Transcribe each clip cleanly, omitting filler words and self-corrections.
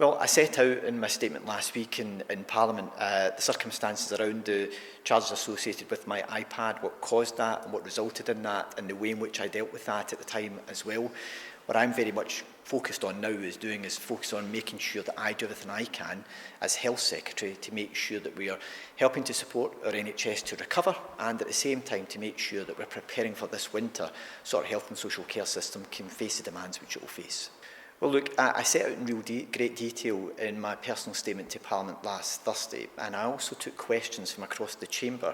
Well, I set out in my statement last week in Parliament the circumstances around the charges associated with my iPad, what caused that and what resulted in that, and the way in which I dealt with that at the time as well. What I'm very much focused on now is focus on making sure that I do everything I can as Health Secretary to make sure that we are helping to support our NHS to recover, and at the same time to make sure that we're preparing for this winter so our health and social care system can face the demands which it will face. Well, look, I set out in great detail in my personal statement to Parliament last Thursday, and I also took questions from across the Chamber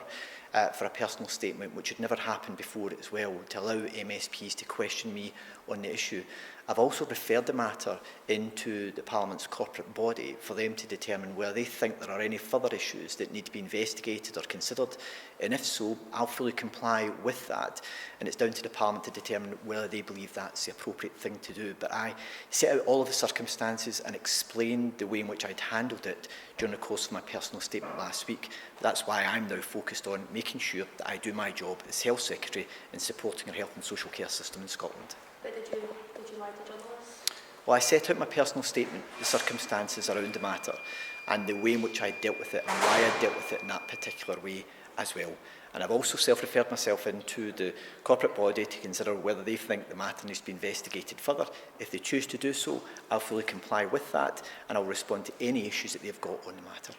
for a personal statement, which had never happened before as well, to allow MSPs to question me on the issue. I've also referred the matter into the Parliament's corporate body for them to determine whether they think there are any further issues that need to be investigated or considered, and if so, I'll fully comply with that, and it's down to the Parliament to determine whether they believe that's the appropriate thing to do. But I set out all of the circumstances and explained the way in which I'd handled it during the course of my personal statement last week. That's why I'm now focused on making sure that I do my job as Health Secretary in supporting our health and social care system in Scotland. But did you lie to journalists? Well, I set out my personal statement, the circumstances around the matter, and the way in which I dealt with it and why I dealt with it in that particular way as well. And I've also self-referred myself into the corporate body to consider whether they think the matter needs to be investigated further. If they choose to do so, I'll fully comply with that, and I'll respond to any issues that they've got on the matter.